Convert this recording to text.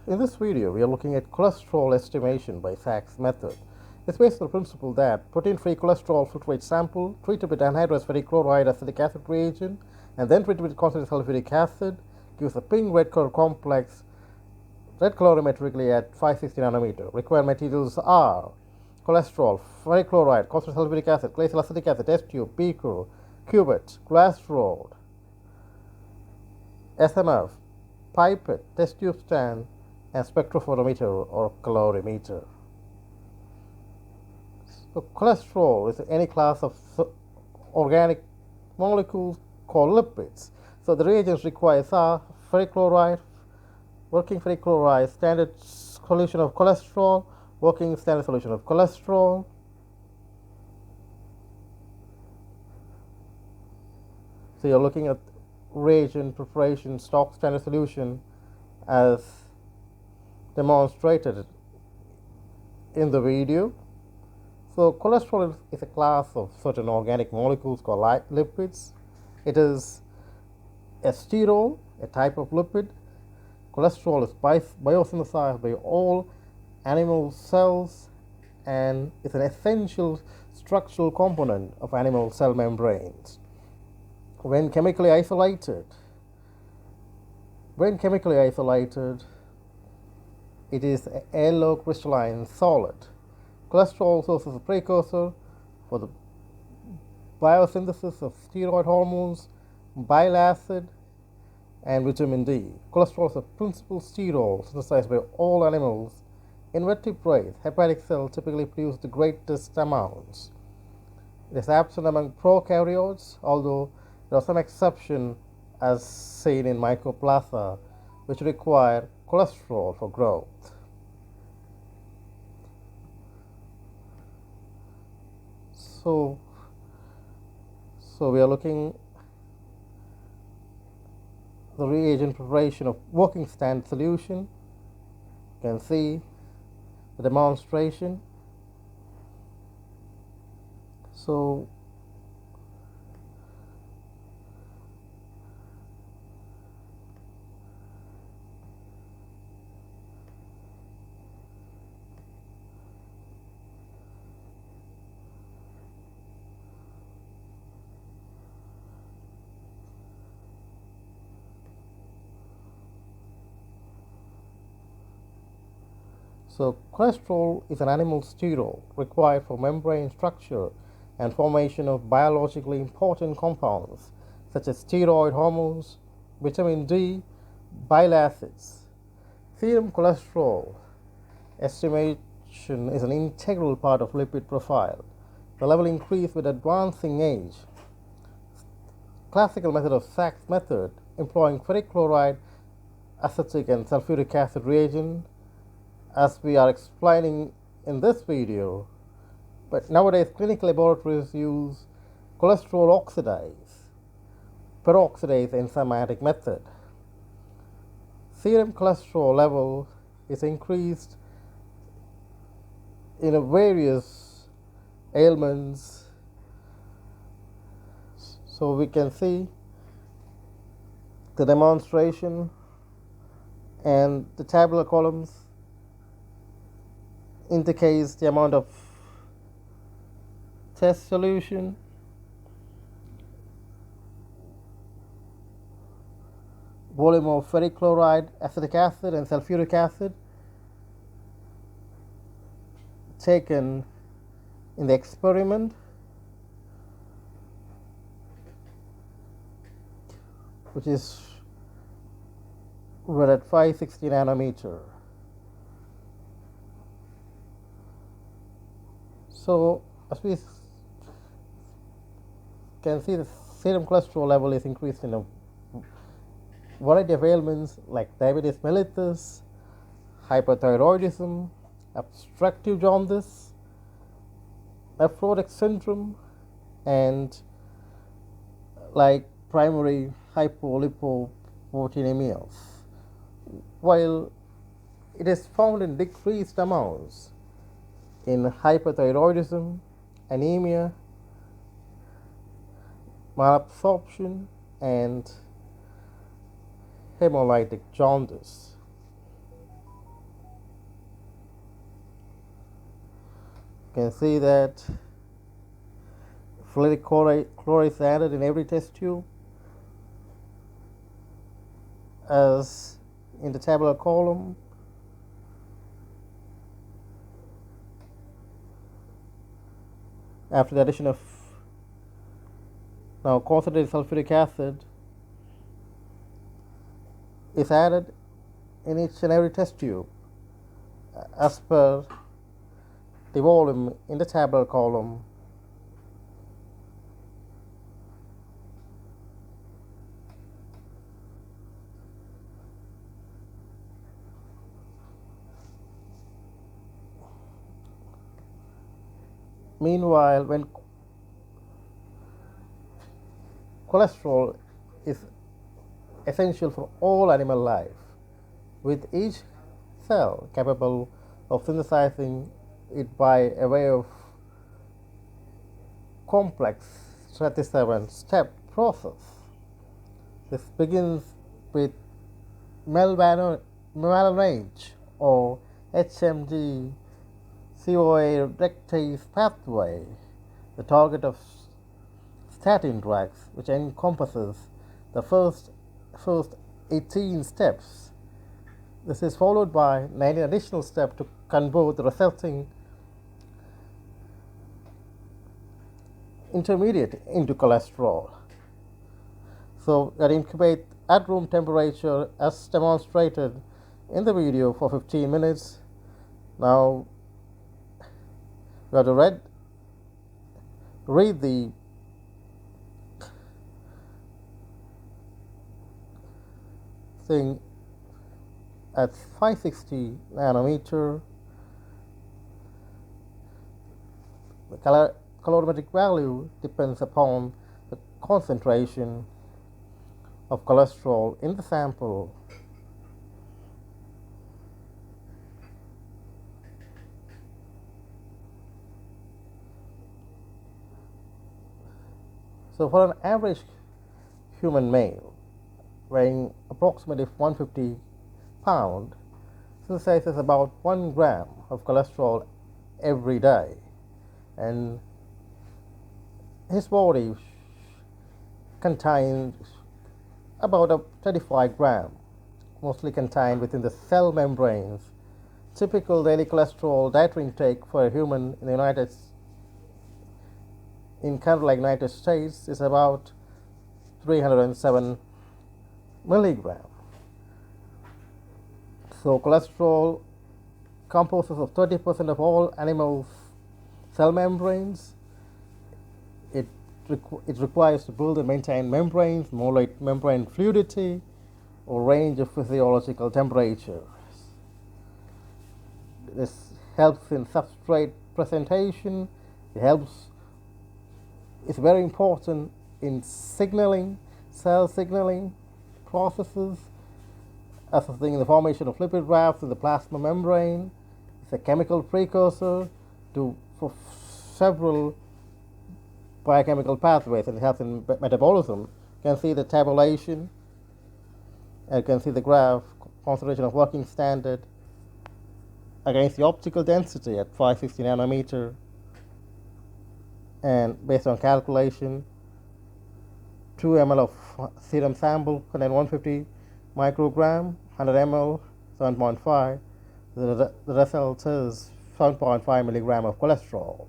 In this video, we are looking at cholesterol estimation by Sachs method. It's based on the principle that protein-free cholesterol filtrate sample treated with anhydrous ferric chloride acetic acid reagent and then treated with concentrated sulfuric acid gives a pink red color complex red colorimetrically at 560 nanometer. Required materials are cholesterol, ferric chloride, concentrated sulfuric acid, glacial acetic acid, test tube, beaker, cuvette, glass rod, SMF, pipette, test tube stand, and spectrophotometer or colorimeter. So cholesterol is any class of organic molecules called lipids. So the reagents required are ferric chloride, working ferric chloride, standard solution of cholesterol, working standard solution of cholesterol, so you're looking at reagent preparation, stock standard solution as demonstrated in the video. So cholesterol is a class of certain organic molecules called lipids. It is a sterol, a type of lipid. Cholesterol is biosynthesized by all animal cells and is an essential structural component of animal cell membranes. When chemically isolated, it is a yellow crystalline solid. Cholesterol serves as a precursor for the biosynthesis of steroid hormones, bile acid, and vitamin D. Cholesterol is a principal sterol synthesized by all animals. Invertebrates, hepatic cells typically produce the greatest amounts. It is absent among prokaryotes, although there are some exceptions as seen in mycoplasma, which require cholesterol for growth. So we are looking the reagent preparation of working standard solution. You can see the demonstration. So cholesterol is an animal sterol required for membrane structure and formation of biologically important compounds such as steroid hormones, vitamin D, bile acids. Serum cholesterol estimation is an integral part of lipid profile. The level increases with advancing age. Classical method of Sachs method employing ferric chloride, acetic and sulfuric acid reagent, as we are explaining in this video, but nowadays clinical laboratories use cholesterol oxidase, peroxidase enzymatic method. Serum cholesterol level is increased in various ailments. So we can see the demonstration and the tabular columns indicates the amount of test solution, volume of ferric chloride, acetic acid, and sulfuric acid taken in the experiment, which is at 560 nanometer. So as we can see, the serum cholesterol level is increased in a variety of ailments like diabetes mellitus, hyperthyroidism, obstructive jaundice, nephrotic syndrome, and like primary hypolipoproteinemia, while it is found in decreased amounts in hyperthyroidism, anemia, malabsorption, and hemolytic jaundice. can see that ferritic chloride is added in every test tube as in the tabular column. After the addition of now concentrated sulfuric acid is added in each and every test tube as per the volume in the tabular column. Meanwhile, when cholesterol is essential for all animal life, with each cell capable of synthesizing it by a way of complex 37-step process. This begins with malvalonate or HMG CoA reductase pathway, the target of statin drugs, which encompasses the first 18 steps. This is followed by 19 additional steps to convert the resulting intermediate into cholesterol. So that incubate at room temperature as demonstrated in the video for 15 minutes. Now we have to read the thing at 560 nanometer. The calorimetric value depends upon the concentration of cholesterol in the sample. So for an average human male weighing approximately 150 pounds, synthesizes about 1 gram of cholesterol every day, and his body contains about 35 grams, mostly contained within the cell membranes. Typical daily cholesterol dietary intake for a human in the country like United States is about 307 milligrams. So cholesterol composes of 30% of all animals' cell membranes. It requires to build and maintain membranes, modulate membrane fluidity, or range of physiological temperatures. This helps in substrate presentation. It's very important in signaling, cell signaling processes, assisting in the formation of lipid rafts in the plasma membrane. It's a chemical precursor for several biochemical pathways, and it helps in metabolism. You can see the tabulation, and you can see the graph, concentration of working standard against the optical density at 560 nanometer. And based on calculation, 2 ml of serum sample contain 150 microgram, 100 ml 7.5. The result is 7.5 milligram of cholesterol.